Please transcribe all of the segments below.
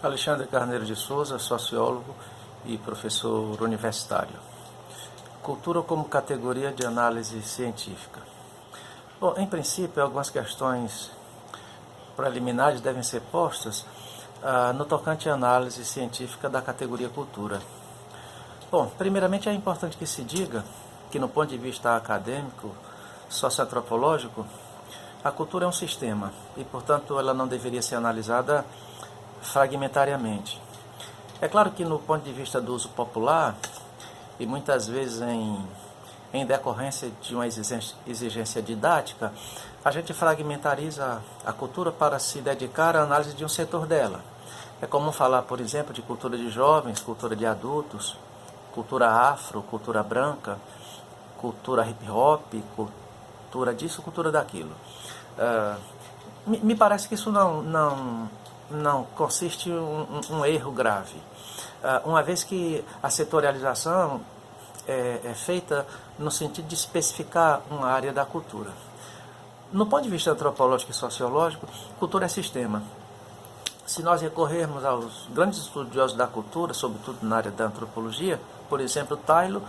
Alexandre Carneiro de Souza, sociólogo e professor universitário. Cultura como categoria de análise científica. Bom, em princípio, algumas questões preliminares devem ser postas no tocante à análise científica da categoria cultura. Bom, primeiramente é importante que se diga que, no ponto de vista acadêmico, socioantropológico, a cultura é um sistema e, portanto, ela não deveria ser analisada fragmentariamente. É claro que, no ponto de vista do uso popular, e muitas vezes em decorrência de uma exigência didática, a gente fragmentariza a cultura para se dedicar à análise de um setor dela. É comum falar, por exemplo, de cultura de jovens, cultura de adultos, cultura afro, cultura branca, cultura hip-hop, cultura disso, cultura daquilo. Me parece que isso não consiste um erro grave, uma vez que a setorialização é feita no sentido de especificar uma área da cultura. No ponto de vista antropológico e sociológico, cultura é sistema. Se nós recorrermos aos grandes estudiosos da cultura, sobretudo na área da antropologia, por exemplo, Taylor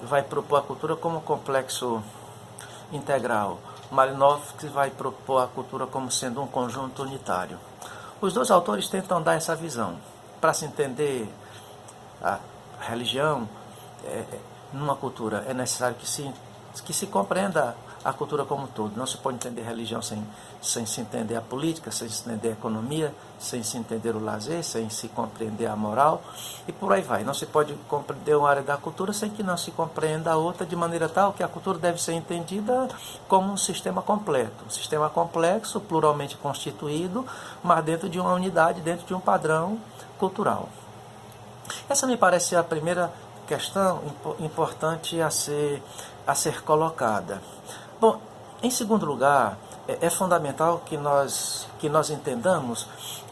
vai propor a cultura como um complexo integral. Malinowski vai propor a cultura como sendo um conjunto unitário. Os dois autores tentam dar essa visão. Para se entender a religião numa cultura, é necessário que se compreenda a cultura como um todo. Não se pode entender religião sem se entender a política, sem se entender a economia, sem se entender o lazer, sem se compreender a moral, e por aí vai. Não se pode compreender uma área da cultura sem que não se compreenda a outra, de maneira tal que a cultura deve ser entendida como um sistema completo, um sistema complexo, pluralmente constituído, mas dentro de uma unidade, dentro de um padrão cultural. Essa me parece a primeira questão importante a ser colocada. Bom, em segundo lugar, é fundamental que nós entendamos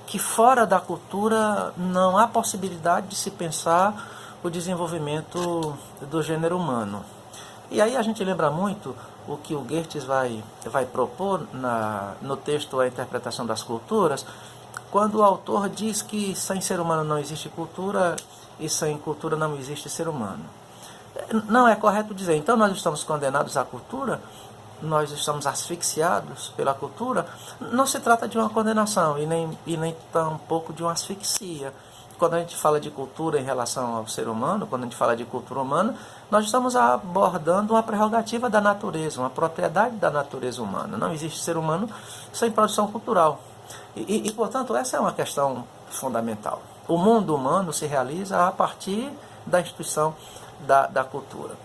que fora da cultura não há possibilidade de se pensar o desenvolvimento do gênero humano. E aí a gente lembra muito o que o Goethe vai propor no texto A Interpretação das Culturas, quando o autor diz que sem ser humano não existe cultura e sem cultura não existe ser humano. Não é correto dizer, então nós estamos condenados à cultura, nós estamos asfixiados pela cultura. Não se trata de uma condenação e nem tampouco de uma asfixia. Quando a gente fala de cultura em relação ao ser humano, quando a gente fala de cultura humana, nós estamos abordando uma prerrogativa da natureza, uma propriedade da natureza humana. Não existe ser humano sem produção cultural. E portanto, essa é uma questão fundamental. O mundo humano se realiza a partir da instituição da cultura.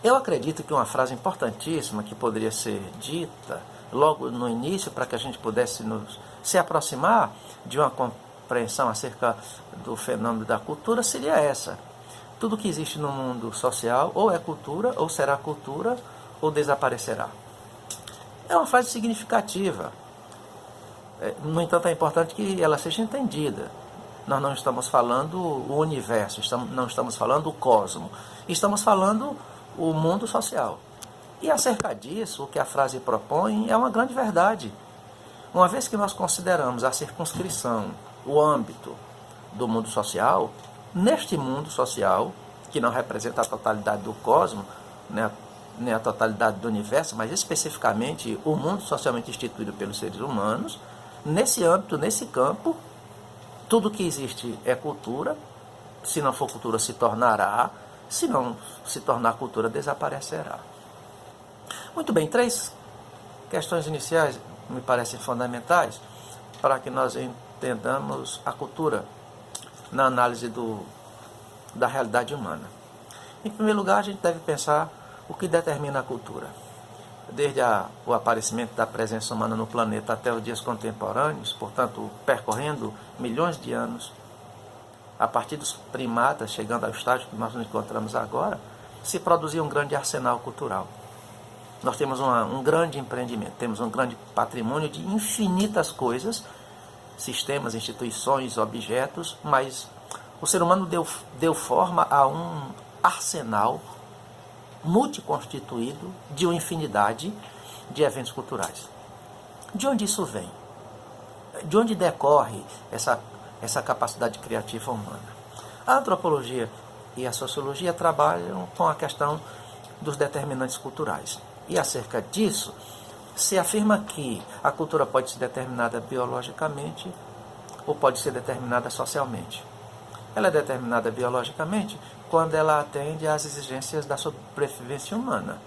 Eu acredito que uma frase importantíssima que poderia ser dita logo no início, para que a gente pudesse se aproximar de uma compreensão acerca do fenômeno da cultura, seria essa: tudo que existe no mundo social ou é cultura, ou será cultura, ou desaparecerá. É uma frase significativa. No entanto, é importante que ela seja entendida. Nós não estamos falando o universo, não estamos falando o cosmo, estamos falando o mundo social. E acerca disso, o que a frase propõe é uma grande verdade. Uma vez que nós consideramos a circunscrição, o âmbito do mundo social, neste mundo social, que não representa a totalidade do cosmo, nem a totalidade do universo, mas especificamente o mundo socialmente instituído pelos seres humanos, nesse âmbito, nesse campo, tudo que existe é cultura. Se não for cultura, se tornará. Se não se tornar cultura, desaparecerá. Muito bem, 3 questões iniciais me parecem fundamentais para que nós entendamos a cultura na análise da realidade humana. Em primeiro lugar, a gente deve pensar o que determina a cultura. Desde o aparecimento da presença humana no planeta até os dias contemporâneos, portanto, percorrendo milhões de anos, a partir dos primatas, chegando ao estágio que nós nos encontramos agora, se produzia um grande arsenal cultural. Nós temos um grande empreendimento, temos um grande patrimônio de infinitas coisas, sistemas, instituições, objetos, mas o ser humano deu forma a um arsenal multiconstituído de uma infinidade de eventos culturais. De onde isso vem? De onde decorre essa capacidade criativa humana. A antropologia e a sociologia trabalham com a questão dos determinantes culturais. E acerca disso, se afirma que a cultura pode ser determinada biologicamente ou pode ser determinada socialmente. Ela é determinada biologicamente quando ela atende às exigências da sobrevivência humana,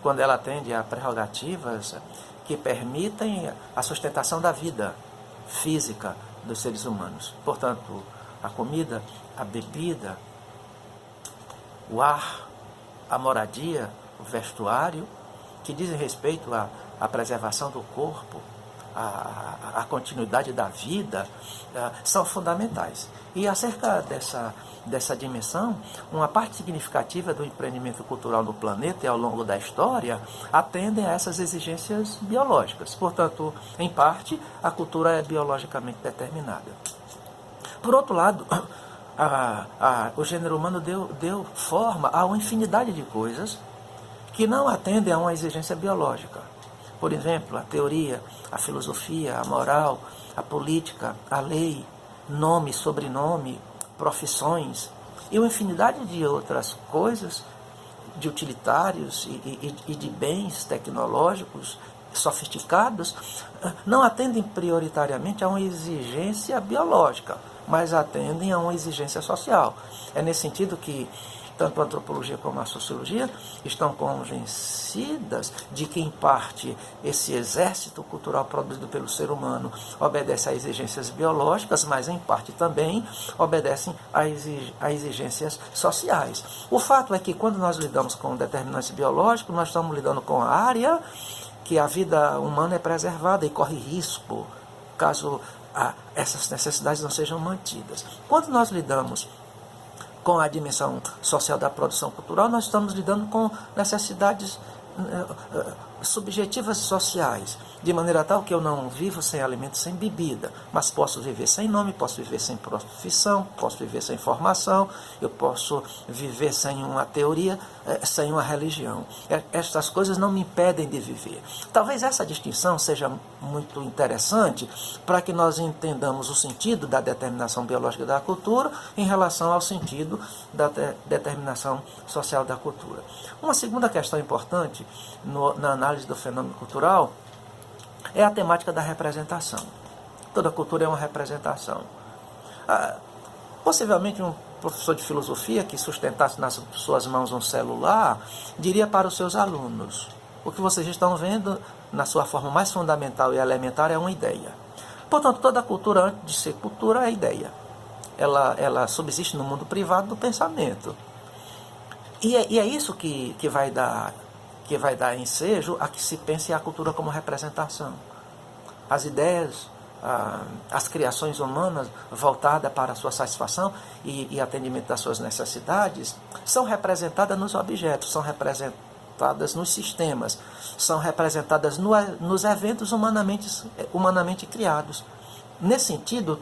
quando ela atende a prerrogativas que permitem a sustentação da vida física dos seres humanos. Portanto, a comida, a bebida, o ar, a moradia, o vestuário, que dizem respeito à preservação do corpo, à continuidade da vida, são fundamentais. E acerca dessa dimensão, uma parte significativa do empreendimento cultural no planeta e ao longo da história atendem a essas exigências biológicas. Portanto, em parte, a cultura é biologicamente determinada. Por outro lado, o gênero humano deu forma a uma infinidade de coisas que não atendem a uma exigência biológica. Por exemplo, a teoria, a filosofia, a moral, a política, a lei, nome, sobrenome, profissões e uma infinidade de outras coisas, de utilitários e de bens tecnológicos sofisticados, não atendem prioritariamente a uma exigência biológica, mas atendem a uma exigência social. É nesse sentido que tanto a antropologia como a sociologia estão convencidas de que, em parte, esse exército cultural produzido pelo ser humano obedece a exigências biológicas, mas, em parte, também obedecem a exigências sociais. O fato é que, quando nós lidamos com determinantes biológicos, nós estamos lidando com a área que a vida humana é preservada e corre risco caso essas necessidades não sejam mantidas. Quando nós lidamos com a dimensão social da produção cultural, nós estamos lidando com necessidades subjetivas sociais, de maneira tal que eu não vivo sem alimento, sem bebida, mas posso viver sem nome, posso viver sem profissão, posso viver sem formação, eu posso viver sem uma teoria, sem uma religião. Estas coisas não me impedem de viver. Talvez essa distinção seja muito interessante para que nós entendamos o sentido da determinação biológica da cultura em relação ao sentido da determinação social da cultura. Uma segunda questão importante na análise do fenômeno cultural é a temática da representação. Toda cultura é uma representação. Possivelmente um professor de filosofia que sustentasse nas suas mãos um celular diria para os seus alunos: o que vocês estão vendo na sua forma mais fundamental e elementar é uma ideia. Portanto, toda cultura, antes de ser cultura, é ideia. Ela subsiste no mundo privado do pensamento. E é isso que vai dar ensejo a que se pense a cultura como representação. As ideias, as criações humanas voltadas para a sua satisfação e atendimento das suas necessidades são representadas nos objetos, são representadas nos sistemas, são representadas nos eventos humanamente criados. Nesse sentido,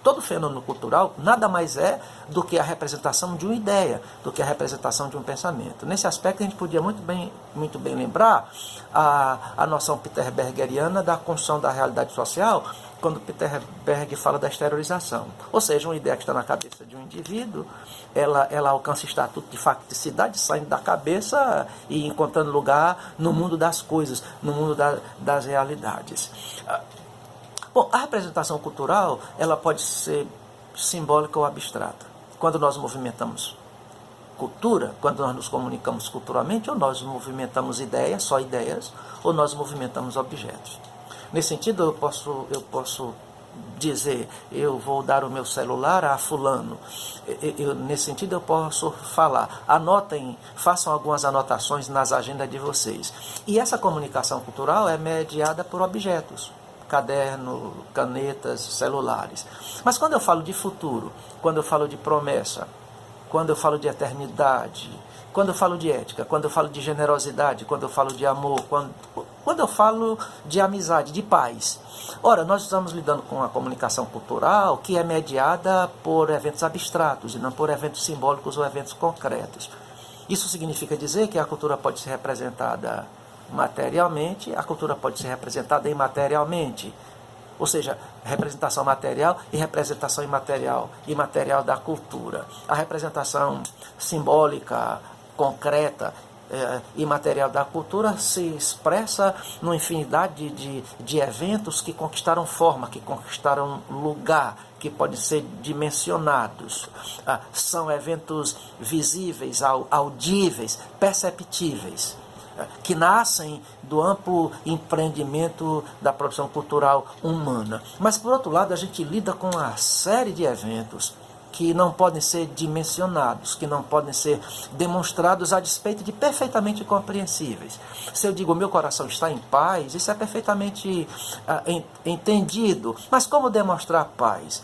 todo fenômeno cultural nada mais é do que a representação de uma ideia, do que a representação de um pensamento. Nesse aspecto, a gente podia muito bem lembrar a noção peterbergeriana da construção da realidade social, quando Peterberg fala da exteriorização. Ou seja, uma ideia que está na cabeça de um indivíduo, ela alcança estatuto de facticidade, saindo da cabeça e encontrando lugar no mundo das coisas, no mundo das realidades. Bom, a representação cultural, ela pode ser simbólica ou abstrata. Quando nós movimentamos cultura, quando nós nos comunicamos culturalmente, ou nós movimentamos ideias, só ideias, ou nós movimentamos objetos. Nesse sentido, eu posso dizer: eu vou dar o meu celular a fulano. Nesse sentido, eu posso falar: anotem, façam algumas anotações nas agendas de vocês. E essa comunicação cultural é mediada por objetos: caderno, canetas, celulares. Mas quando eu falo de futuro, quando eu falo de promessa, quando eu falo de eternidade, quando eu falo de ética, quando eu falo de generosidade, quando eu falo de amor, quando eu falo de amizade, de paz. Ora, nós estamos lidando com uma comunicação cultural que é mediada por eventos abstratos e não por eventos simbólicos ou eventos concretos. Isso significa dizer que a cultura pode ser representada materialmente, a cultura pode ser representada imaterialmente. ou seja, representação material e representação imaterial da cultura. A representação simbólica, concreta, imaterial da cultura se expressa numa infinidade de eventos que conquistaram forma, que conquistaram lugar, que podem ser dimensionados. São eventos visíveis, audíveis, perceptíveis, que nascem do amplo empreendimento da produção cultural humana. Mas, por outro lado, a gente lida com uma série de eventos que não podem ser dimensionados, que não podem ser demonstrados a despeito de perfeitamente compreensíveis. Se eu digo, meu coração está em paz, isso é perfeitamente entendido. Mas como demonstrar paz?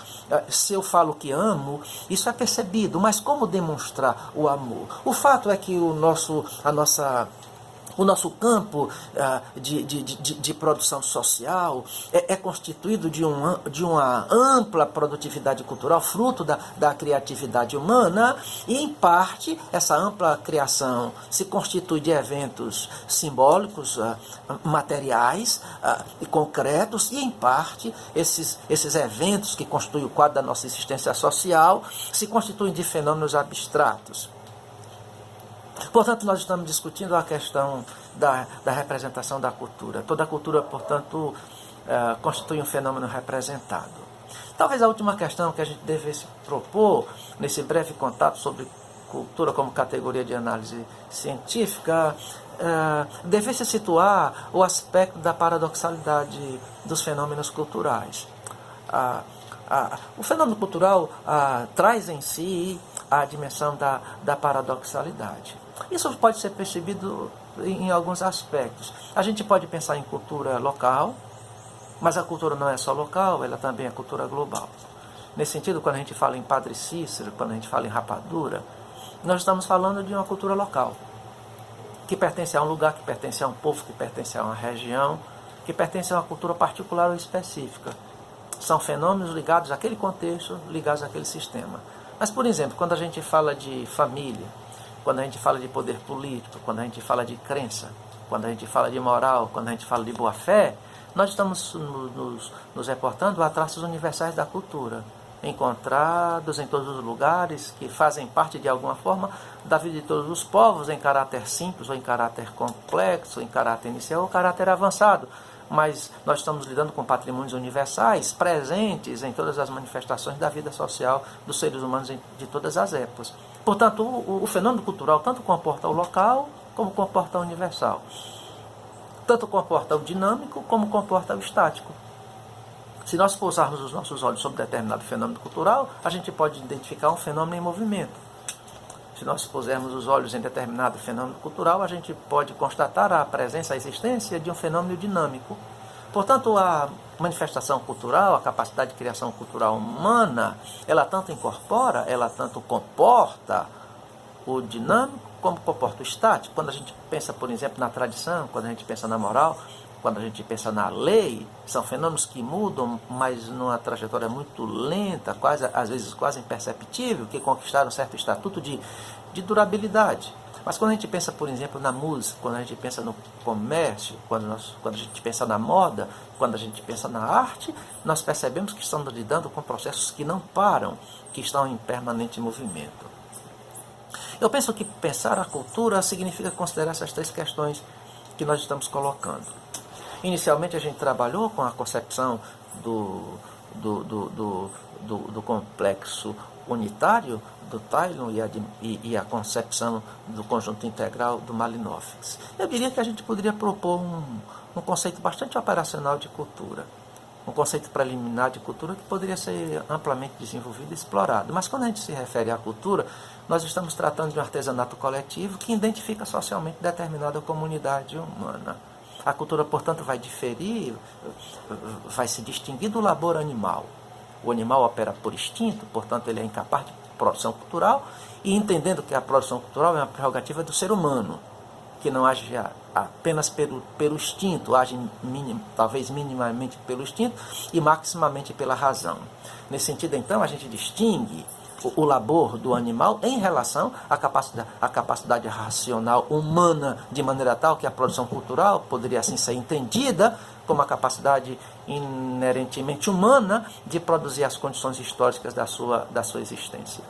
Se eu falo que amo, isso é percebido, mas como demonstrar o amor? O fato é que o nosso campo de produção social é constituído de uma ampla produtividade cultural, fruto da criatividade humana, e, em parte, essa ampla criação se constitui de eventos simbólicos, materiais e concretos, e, em parte, esses eventos que constituem o quadro da nossa existência social se constituem de fenômenos abstratos. Portanto, nós estamos discutindo a questão da representação da cultura. Toda cultura, portanto, constitui um fenômeno representado. Talvez a última questão que a gente devesse propor nesse breve contato sobre cultura como categoria de análise científica devesse situar o aspecto da paradoxalidade dos fenômenos culturais. O fenômeno cultural traz em si a dimensão da paradoxalidade. Isso pode ser percebido em alguns aspectos. A gente pode pensar em cultura local, mas a cultura não é só local, ela também é cultura global. Nesse sentido, quando a gente fala em Padre Cícero, quando a gente fala em Rapadura, nós estamos falando de uma cultura local, que pertence a um lugar, que pertence a um povo, que pertence a uma região, que pertence a uma cultura particular ou específica. São fenômenos ligados àquele contexto, ligados àquele sistema. Mas, por exemplo, quando a gente fala de família, quando a gente fala de poder político, quando a gente fala de crença, quando a gente fala de moral, quando a gente fala de boa-fé, nós estamos nos reportando a traços universais da cultura, encontrados em todos os lugares, que fazem parte de alguma forma da vida de todos os povos, em caráter simples ou em caráter complexo, em caráter inicial ou caráter avançado. Mas nós estamos lidando com patrimônios universais, presentes em todas as manifestações da vida social dos seres humanos de todas as épocas. Portanto, o fenômeno cultural tanto comporta o local, como comporta o universal. Tanto comporta o dinâmico, como comporta o estático. Se nós pousarmos os nossos olhos sobre determinado fenômeno cultural, a gente pode identificar um fenômeno em movimento. Se nós pusermos os olhos em determinado fenômeno cultural, a gente pode constatar a presença, a existência de um fenômeno dinâmico. Portanto, a manifestação cultural, a capacidade de criação cultural humana, ela tanto incorpora, ela tanto comporta o dinâmico, como comporta o estático. Quando a gente pensa, por exemplo, na tradição, quando a gente pensa na moral, quando a gente pensa na lei, são fenômenos que mudam, mas numa trajetória muito lenta, às vezes quase imperceptível, que conquistaram um certo estatuto de durabilidade. Mas quando a gente pensa, por exemplo, na música, quando a gente pensa no comércio, quando a gente pensa na moda, quando a gente pensa na arte, nós percebemos que estamos lidando com processos que não param, que estão em permanente movimento. Eu penso que pensar a cultura significa considerar essas três questões que nós estamos colocando. Inicialmente a gente trabalhou com a concepção do complexo unitário do Tylon e a concepção do conjunto integral do Malinowski. Eu diria que a gente poderia propor um conceito bastante operacional de cultura, um conceito preliminar de cultura que poderia ser amplamente desenvolvido e explorado. Mas quando a gente se refere à cultura, nós estamos tratando de um artesanato coletivo que identifica socialmente determinada comunidade humana. A cultura, portanto, vai diferir, vai se distinguir do labor animal. O animal opera por instinto, portanto, ele é incapaz de produção cultural, e entendendo que a produção cultural é uma prerrogativa do ser humano, que não age apenas pelo instinto, age talvez minimamente pelo instinto e maximamente pela razão. Nesse sentido, então, a gente distingue o labor do animal em relação à capacidade racional humana, de maneira tal que a produção cultural poderia assim ser entendida como a capacidade inerentemente humana de produzir as condições históricas da sua existência.